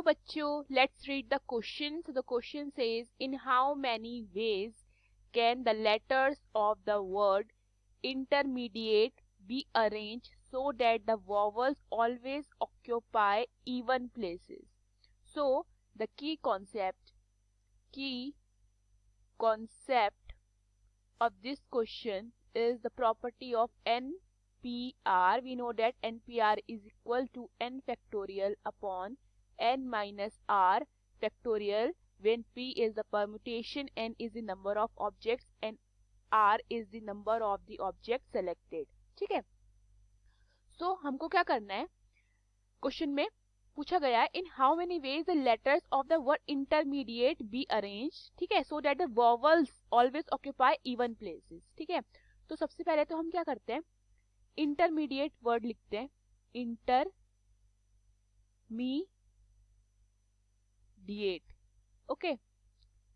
बच्चों, let's read the question. So the question says, in how many ways can the letters of the word intermediate be arranged so that the vowels always occupy even places? So the key concept of this question is the property of NPR. We know that NPR is equal to n factorial upon n minus r factorial, when p is the permutation, n is the number of objects and r is the number of the object selected. ठीक है, so हमको क्या करना है, question में पूछा गया है in how many ways the letters of the word intermediate be arrange, ठीक है, so that the vowels always occupy even places. ठीक है, तो सबसे पहले तो हम क्या करते हैं, इंटरमीडिएट वर्ड लिखते हैं, इंटरमीडिएट. ओके,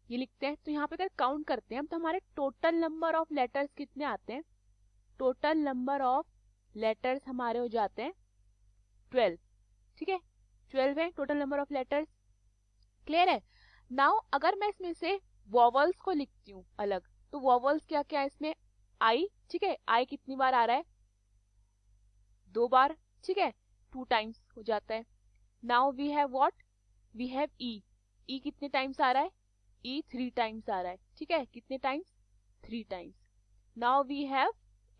ये लिखते हैं. तो यहाँ पे अगर काउंट करते हैं हम तो हमारे टोटल नंबर ऑफ लेटर्स कितने आते हैं, टोटल नंबर ऑफ लेटर्स हमारे हो जाते हैं 12. ठीक है, 12 है total number of letters. Clear है. नाउ अगर मैं इसमें से वॉवल्स को लिखती हूँ अलग, तो वॉवल्स क्या क्या है इसमें, आई. ठीक है, आई कितनी बार आ रहा है, 2 बार. ठीक है, 2 टाइम्स हो जाता है. Now we have what, we have E. E कितने टाइम्स आ रहा है, ई 3 टाइम्स आ रहा है. ठीक है, कितने times, 3 times. Now we have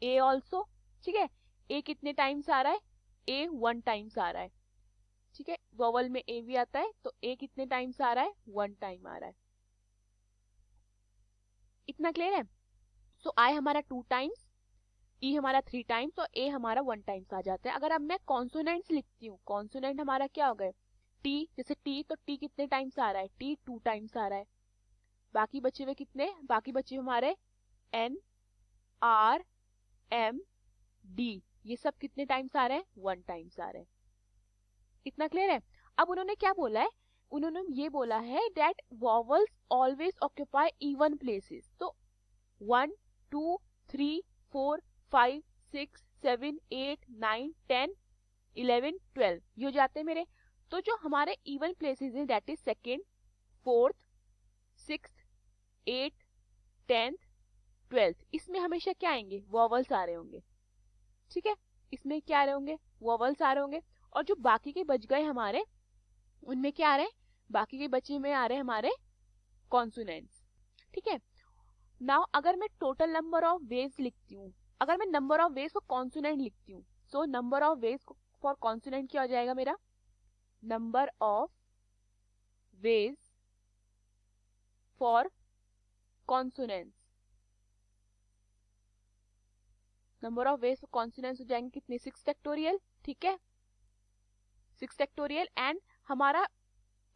a also. ठीक है, ए कितने टाइम्स आ रहा है, ए 1 टाइम्स आ रहा है. ठीक है, वॉवल में ए भी आता है, तो ए कितने टाइम्स आ रहा है, 1 टाइम आ रहा है. इतना क्लियर है. सो आई हमारा 2 टाइम्स, ई हमारा 3 टाइम्स और ए हमारा 1 टाइम्स आ जाता है. अगर अब मैं कॉन्सोनेंट्स लिखती हूँ, कॉन्सोनेंट हमारा क्या हो गए, टी. जैसे टी, तो टी कितने टाइम्स आ रहा है, टी 2 टाइम्स आ रहा है. बाकी बचे हुए कितने, बाकी बचे हमारे एन, आर, एम, डी, ये सब कितने टाइम्स आ रहे हैं, 1 टाइम्स आ रहे हैं. इतना क्लियर है. अब उन्होंने क्या बोला है, उन्होंने ये बोला है that vowels always occupy even places. तो 1 2 3 4 5 6 7 8 9 10 11 12 ये हो जाते हैं मेरे. तो जो हमारे इवन प्लेसेस है that is second, fourth, sixth, 8, 10th, 12th, इसमें हमेशा क्या आएंगे, वॉवल्स आ रहे होंगे. ठीक है, इसमें क्या आ रहे होंगे, वॉवल्स आ रहे होंगे. और जो बाकी के बच गए हमारे, उनमें क्या आ रहे हैं, बाकी के बचे में आ रहे हैं हमारे कॉन्सोनेंट्स. ठीक है. नाउ अगर मैं टोटल नंबर ऑफ वेज लिखती हूँ, अगर मैं नंबर ऑफ वेज को कॉन्सोनेंट लिखती हूँ, so number of ways for consonant क्या हो जाएगा मेरा, number of ways for consonants, number of ways for consonants हो जाएंगे कितने, 6 फैक्टोरियल. ठीक है, 6 फैक्टोरियल. एंड हमारा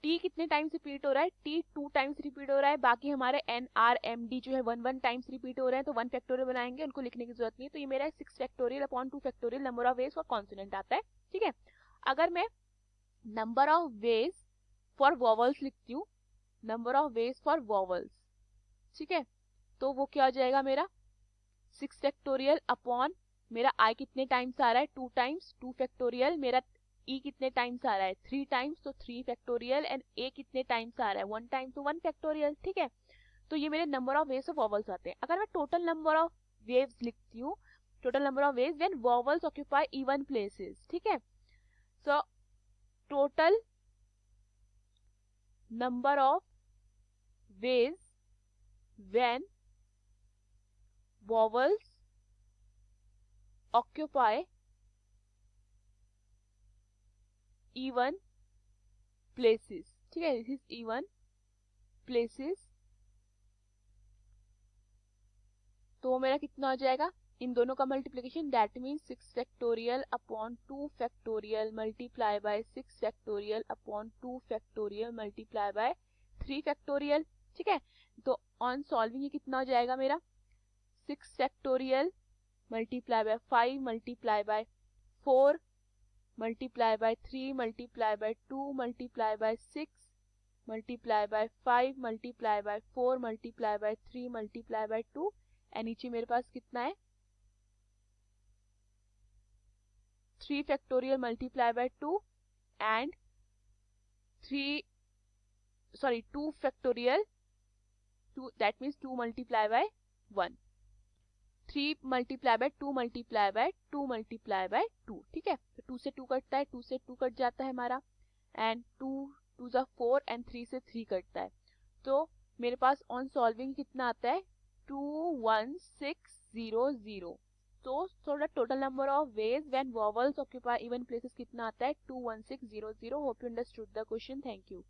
टी कितने टाइम्स रिपीट हो रहा है, टी 2 टाइम्स रिपीट हो रहा है. बाकी हमारे एन, आर, एम, डी जो है 1 टाइम्स रिपीट हो रहे हैं, तो 1 फैक्टोरियल बनाएंगे, उनको लिखने की जरूरत नहीं है. तो ये मेरा 6 factorial upon 2 factorial number of ways for consonant आता है. ठीक है, अगर मैं number of ways for vowels लिखती हूँ, number of ways for vowels, ठीक है, तो वो क्या हो जाएगा मेरा 6 फैक्टोरियल अपॉन मेरा आई कितने टाइम्स आ रहा है, 2 टाइम्स, 2 फैक्टोरियल. मेरा ई कितने टाइम्स आ रहा है, 3 टाइम्स, तो 3 फैक्टोरियल. एंड ए कितने टाइम्स आ रहा है, 1 टाइम, तो 1 फैक्टोरियल. ठीक है, तो ये मेरे number of waves of vowels आते हैं. अगर मैं टोटल नंबर ऑफ वेव्स लिखती हूँ, total number of waves when vowels occupy even places. ठीक है, so total number of waves when vowels occupy even places. ठीक है, this is even places. तो मेरा कितना हो जाएगा, इन दोनों का multiplication, that means 6 factorial upon 2 factorial multiply by 6 factorial upon 2 factorial multiply by 3 factorial. ठीक है, तो ऑन सॉल्विंग ये कितना हो जाएगा मेरा, 6 factorial multiply by 5 multiply by 4 multiply by 3 multiply by 2 multiply by 6 multiply by 5 multiply by 4 multiply by 3 multiply by 2. And नीचे मेरे पास कितना है, 3 factorial multiply by 2 and 3 sorry 2 factorial 2, that means 2 multiply by 1, 3 multiply by 2 multiply by 2 multiply by 2, ठीक है। तो 2 से 2 कटता है, 2 से 2 कट जाता है हमारा, एंड 2 2 जा 4 एंड 3 से 3 कटता है। तो मेरे पास ऑन सॉल्विंग कितना आता है 21600। so the total number of ways when vowels occupy even places कितना आता है 21600। hope you understood the question, thank you।